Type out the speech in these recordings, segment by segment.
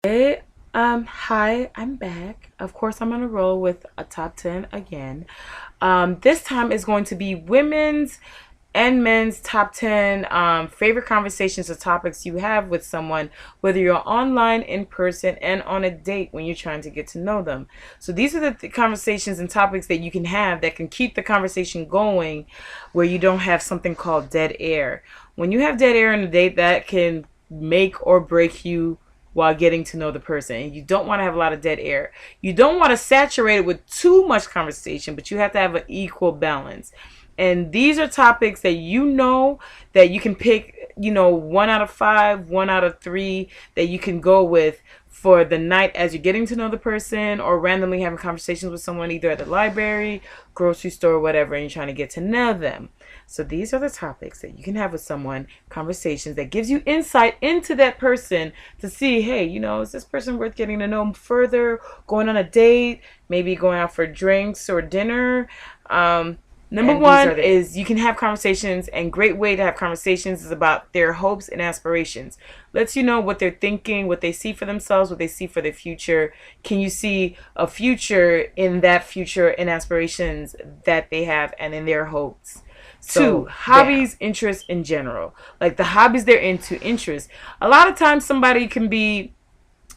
Hey, hi, I'm back. Of course, I'm on a roll with a top 10 again. This time is going to be women's and men's top 10 favorite conversations or topics you have with someone, whether you're online, in person, and on a date when you're trying to get to know them. So these are the conversations and topics that you can have that can keep the conversation going where you don't have something called dead air. When you have dead air in a date, that can make or break you while getting to know the person. And you don't want to have a lot of dead air. You don't want to saturate it with too much conversation, but you have to have an equal balance. And these are topics that you know that you can pick, 1 out of 5, 1 out of 3 that you can go with for the night as you're getting to know the person or randomly having conversations with someone either at the library, grocery store, whatever, and you're trying to get to know them. So these are the topics that you can have with someone, conversations that gives you insight into that person to see, hey, is this person worth getting to know further, going on a date, maybe going out for drinks or dinner. Number one is you can have conversations, and great way to have conversations is about their hopes and aspirations. Lets you know what they're thinking, what they see for themselves, what they see for their future. Can you see a future in that future and aspirations that they have and in their hopes? Two, hobbies, interests in general. Like the hobbies they're into, interests. A lot of times somebody can be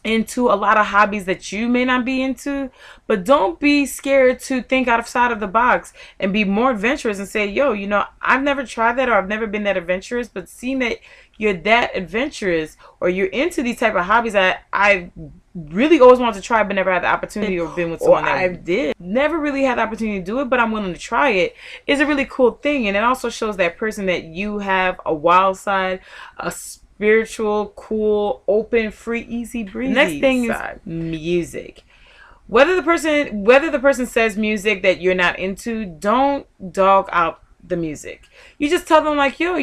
into a lot of hobbies that you may not be into, but don't be scared to think outside of the box and be more adventurous and say, yo, I've never tried that or I've never been that adventurous, but seeing that you're that adventurous or you're into these type of hobbies that I really always wanted to try but never had the opportunity or been with someone that I did never really had the opportunity to do it, but I'm willing to try it, is a really cool thing. And it also shows that person that you have a wild side, a spiritual, cool, open, free, easy, breezy. The next thing is music. Whether the person says music that you're not into, don't dog out the music. You just tell them like, yo,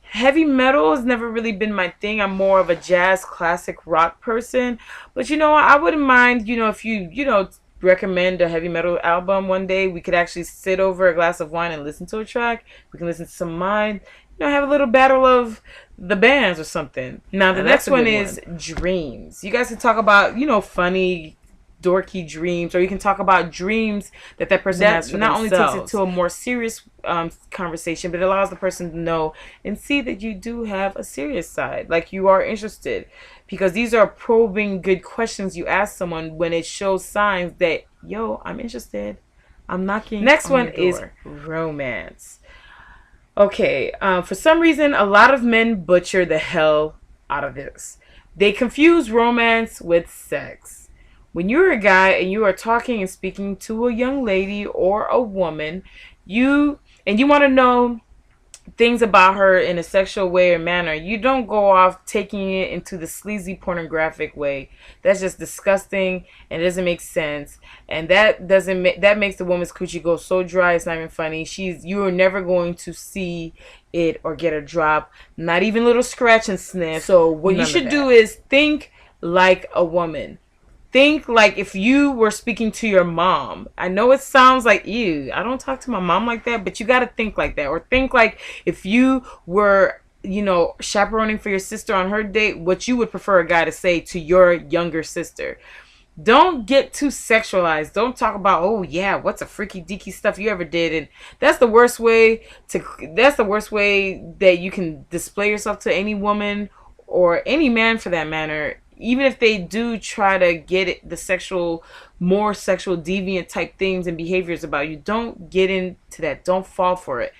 heavy metal has never really been my thing. I'm more of a jazz, classic rock person. But I wouldn't mind, if you recommend a heavy metal album one day. We could actually sit over a glass of wine and listen to a track. We can listen to some mine. Have a little battle of the bands or something. Now the next one is dreams. You guys can talk about, funny, dorky dreams, or you can talk about dreams that person has for not themselves. Only takes it to a more serious conversation, but it allows the person to know and see that you do have a serious side, like you are interested, because these are probing good questions you ask someone when it shows signs that, yo, I'm interested, I'm knocking. Next one is romance. Okay, for some reason, a lot of men butcher the hell out of this. They confuse romance with sex. When you're a guy and you are talking and speaking to a young lady or a woman, you want to know things about her in a sexual way or manner, you don't go off taking it into the sleazy pornographic way. That's just disgusting and it doesn't make sense. And that makes the woman's coochie go so dry it's not even funny. You are never going to see it or get a drop, not even a little scratch and sniff. So what you should do is think like a woman. Think like if you were speaking to your mom. I know it sounds like, ew, I don't talk to my mom like that, but you got to think like that. Or think like if you were, chaperoning for your sister on her date, what you would prefer a guy to say to your younger sister. Don't get too sexualized. Don't talk about, oh yeah, what's a freaky deaky stuff you ever did. And that's the worst way that you can display yourself to any woman or any man for that matter. Even if they do try to get it, more sexual deviant type things and behaviors about you, don't get into that. Don't fall for it.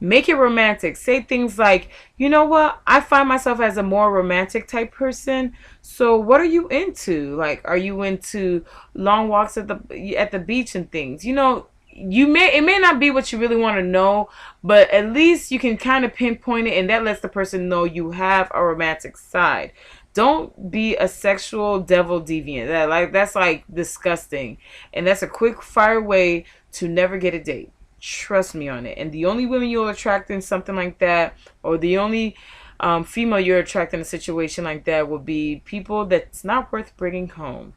Make it romantic. Say things like, you know what? I find myself as a more romantic type person. So what are you into? Like, are you into long walks at the beach and things? It may not be what you really want to know, but at least you can kind of pinpoint it, and that lets the person know you have a romantic side. Don't be a sexual devil deviant. That's disgusting. And that's a quick fire way to never get a date. Trust me on it. And the only women you'll attract in something like that, or the only female you're attracting in a situation like that, will be people that's not worth bringing home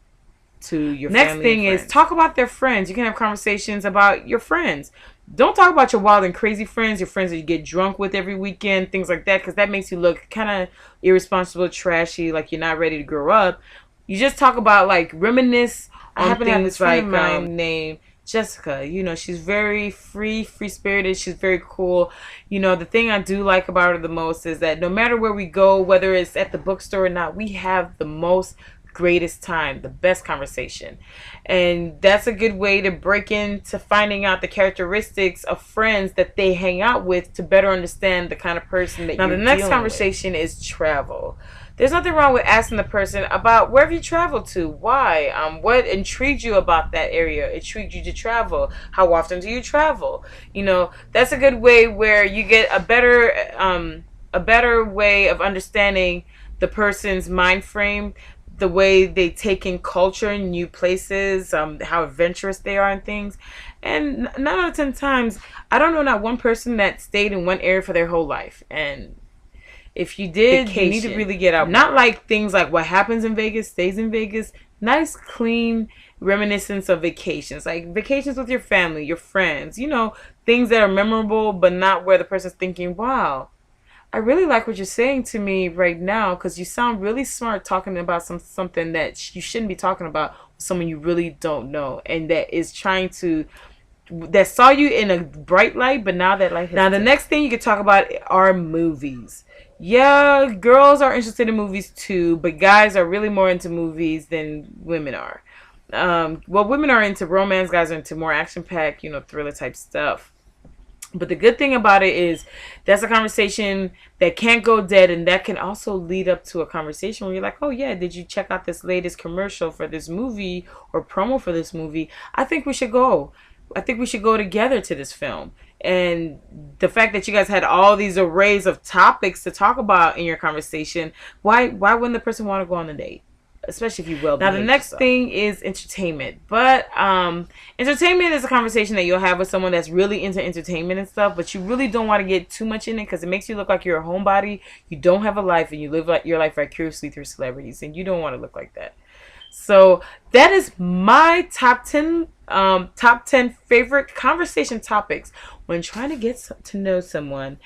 to your family. Next thing is talk about their friends. You can have conversations about your friends. Don't talk about your wild and crazy friends, your friends that you get drunk with every weekend, things like that, because that makes you look kind of irresponsible, trashy, like you're not ready to grow up. You just talk about, like, reminisce on things like named Jessica. You know, she's very free spirited. She's very cool. You know, the thing I do like about her the most is that no matter where we go, whether it's at the bookstore or not, we have the most greatest time, the best conversation. And that's a good way to break into finding out the characteristics of friends that they hang out with to better understand the kind of person that you're dealing with. Now, the next conversation is travel. There's nothing wrong with asking the person about where have you traveled to, why, what intrigued you about that area, intrigued you to travel, how often do you travel? You know, that's a good way where you get a better way of understanding the person's mind frame, the way they take in culture, new places, how adventurous they are and things. And 9 out of 10 times, I don't know not one person that stayed in one area for their whole life. And if you did, vacation. You need to really get out. Not like things like what happens in Vegas stays in Vegas. Nice, clean reminiscence of vacations. Like vacations with your family, your friends. You know, things that are memorable, but not where the person's thinking, wow, I really like what you're saying to me right now, because you sound really smart talking about something that you shouldn't be talking about with someone you really don't know, and that is trying to, that saw you in a bright light, but now that light has the next thing you could talk about are movies. Yeah, girls are interested in movies too, but guys are really more into movies than women are. Well, women are into romance, guys are into more action-packed, you know, thriller type stuff. But the good thing about it is that's a conversation that can't go dead, and that can also lead up to a conversation where you're like, oh yeah, did you check out this latest commercial for this movie or promo for this movie? I think we should go. I think we should go together to this film. And the fact that you guys had all these arrays of topics to talk about in your conversation, why wouldn't the person want to go on a date? Especially if you will. Now, the next thing is entertainment. But entertainment is a conversation that you'll have with someone that's really into entertainment and stuff, but you really don't want to get too much in it because it makes you look like you're a homebody. You don't have a life, and you live like your life vicariously through celebrities, and you don't want to look like that. So that is my top 10 favorite conversation topics when trying to get to know someone,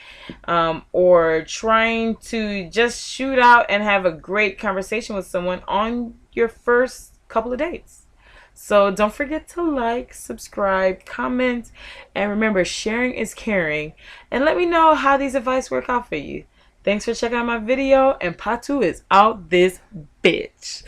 or trying to just shoot out and have a great conversation with someone on your first couple of dates. So don't forget to like, subscribe, comment, and remember, sharing is caring. And let me know how these advice work out for you. Thanks for checking out my video, and Patu is out this bitch.